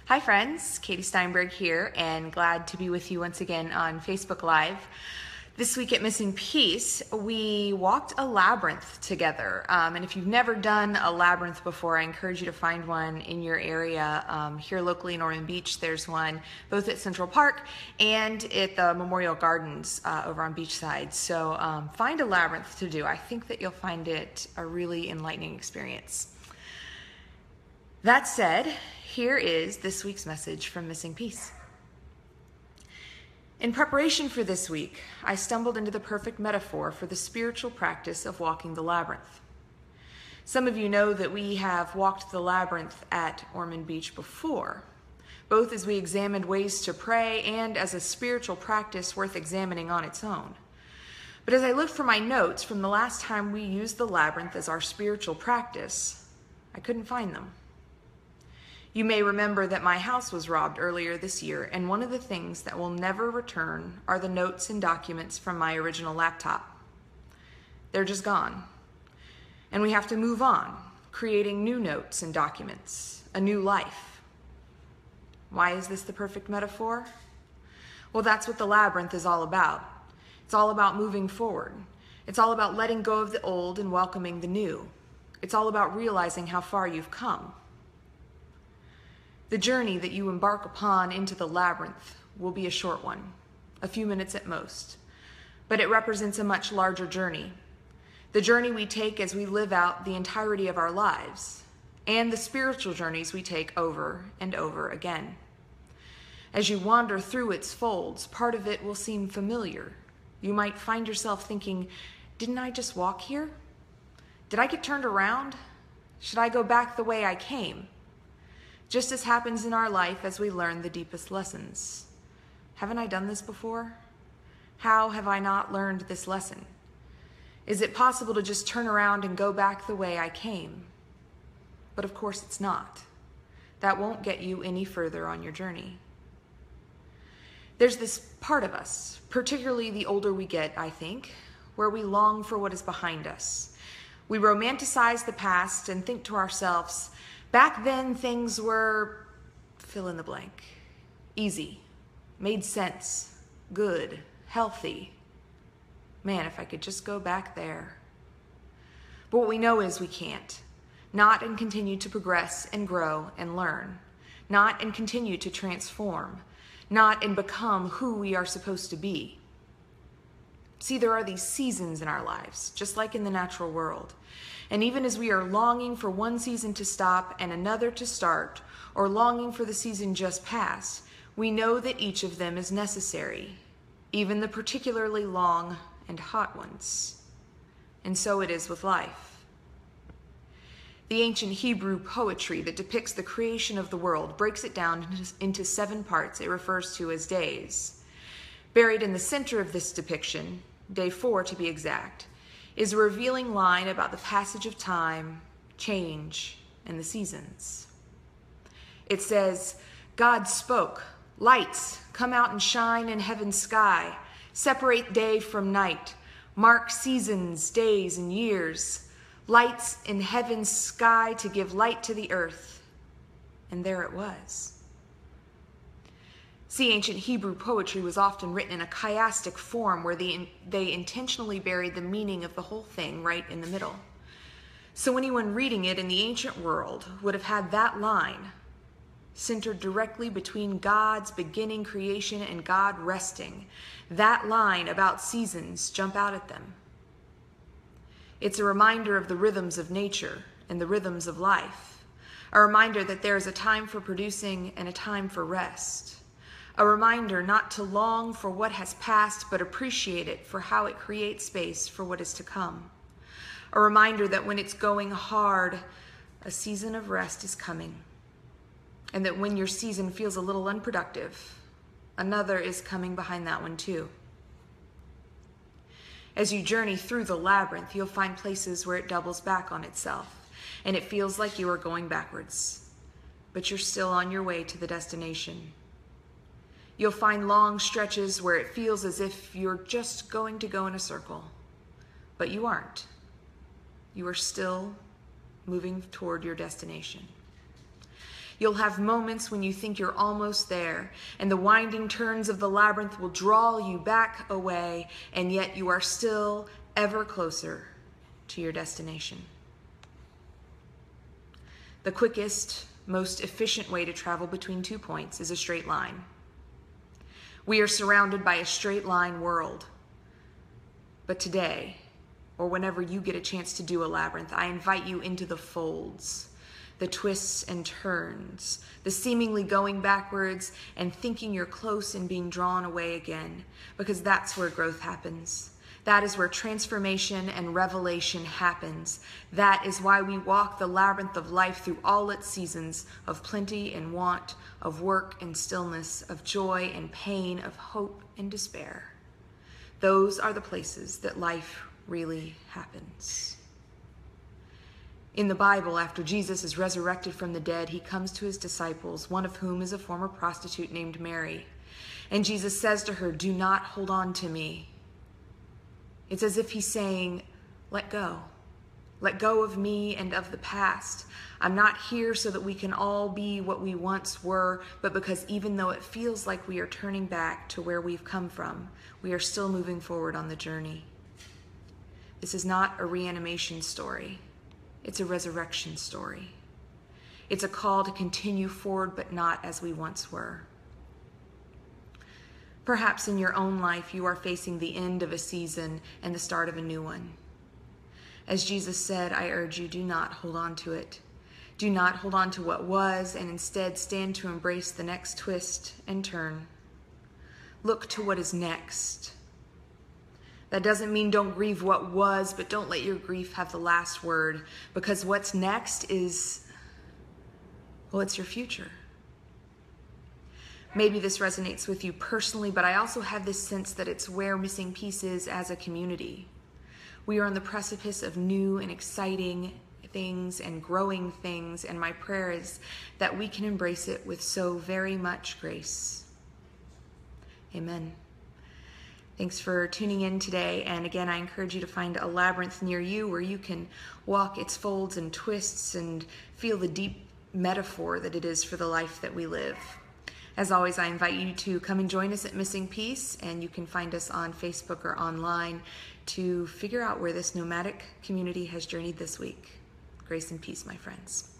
Hi friends, Katie Steinberg here, and glad to be with you once again on Facebook Live. This week at Missing Piece, we walked a labyrinth together. And if you've never done a labyrinth before, I encourage you to find one in your area. Here locally in Ormond Beach, there's one both at Central Park and at the Memorial Gardens over on Beachside. So find a labyrinth to do. I think that you'll find it a really enlightening experience. That said, here is this week's message from Missing Piece. In preparation for this week, I stumbled into the perfect metaphor for the spiritual practice of walking the labyrinth. Some of you know that we have walked the labyrinth at Ormond Beach before, both as we examined ways to pray and as a spiritual practice worth examining on its own. But as I looked for my notes from the last time we used the labyrinth as our spiritual practice, I couldn't find them. You may remember that my house was robbed earlier this year, and one of the things that will never return are the notes and documents from my original laptop. They're just gone. And we have to move on, creating new notes and documents, a new life. Why is this the perfect metaphor? Well, that's what the labyrinth is all about. It's all about moving forward. It's all about letting go of the old and welcoming the new. It's all about realizing how far you've come. The journey that you embark upon into the labyrinth will be a short one, a few minutes at most, but it represents a much larger journey. The journey we take as we live out the entirety of our lives, and the spiritual journeys we take over and over again. As you wander through its folds, part of it will seem familiar. You might find yourself thinking, didn't I just walk here? Did I get turned around? Should I go back the way I came? Just as happens in our life as we learn the deepest lessons. Haven't I done this before? How have I not learned this lesson? Is it possible to just turn around and go back the way I came? But of course it's not. That won't get you any further on your journey. There's this part of us, particularly the older we get, I think, where we long for what is behind us. We romanticize the past and think to ourselves, back then, things were fill in the blank. Easy, made sense, good, healthy. Man, if I could just go back there. But what we know is we can't. Not and continue to progress and grow and learn. Not and continue to transform. Not and become who we are supposed to be. See, there are these seasons in our lives, just like in the natural world. And even as we are longing for one season to stop and another to start, or longing for the season just past, we know that each of them is necessary, even the particularly long and hot ones. And so it is with life. The ancient Hebrew poetry that depicts the creation of the world breaks it down into 7 parts it refers to as days. Buried in the center of this depiction, day 4 to be exact, is a revealing line about the passage of time, change, and the seasons. It says, God spoke, lights, come out and shine in heaven's sky, separate day from night, mark seasons, days, and years, lights in heaven's sky to give light to the earth. And there it was. See, ancient Hebrew poetry was often written in a chiastic form where they intentionally buried the meaning of the whole thing right in the middle. So anyone reading it in the ancient world would have had that line centered directly between God's beginning creation and God resting. That line about seasons jump out at them. It's a reminder of the rhythms of nature and the rhythms of life. A reminder that there is a time for producing and a time for rest. A reminder not to long for what has passed, but appreciate it for how it creates space for what is to come. A reminder that when it's going hard, a season of rest is coming. And that when your season feels a little unproductive, another is coming behind that one too. As you journey through the labyrinth, you'll find places where it doubles back on itself, and it feels like you are going backwards, but you're still on your way to the destination. You'll find long stretches where it feels as if you're just going to go in a circle, but you aren't. You are still moving toward your destination. You'll have moments when you think you're almost there, and the winding turns of the labyrinth will draw you back away, and yet you are still ever closer to your destination. The quickest, most efficient way to travel between 2 points is a straight line. We are surrounded by a straight line world. But today, or whenever you get a chance to do a labyrinth, I invite you into the folds, the twists and turns, the seemingly going backwards and thinking you're close and being drawn away again, because that's where growth happens. That is where transformation and revelation happens. That is why we walk the labyrinth of life through all its seasons of plenty and want, of work and stillness, of joy and pain, of hope and despair. Those are the places that life really happens. In the Bible, after Jesus is resurrected from the dead, he comes to his disciples, one of whom is a former prostitute named Mary. And Jesus says to her, "Do not hold on to me." It's as if he's saying, let go. Let go of me and of the past. I'm not here so that we can all be what we once were, but because even though it feels like we are turning back to where we've come from, we are still moving forward on the journey. This is not a reanimation story. It's a resurrection story. It's a call to continue forward, but not as we once were. Perhaps in your own life, you are facing the end of a season and the start of a new one. As Jesus said, I urge you, do not hold on to it. Do not hold on to what was, and instead stand to embrace the next twist and turn. Look to what is next. That doesn't mean don't grieve what was, but don't let your grief have the last word, because what's next is, well, it's your future. Maybe this resonates with you personally, but I also have this sense that it's where Missing Piece is as a community. We are on the precipice of new and exciting things and growing things, and my prayer is that we can embrace it with so very much grace. Amen. Thanks for tuning in today, and again, I encourage you to find a labyrinth near you where you can walk its folds and twists and feel the deep metaphor that it is for the life that we live. As always, I invite you to come and join us at Missing Piece, and you can find us on Facebook or online to figure out where this nomadic community has journeyed this week. Grace and peace, my friends.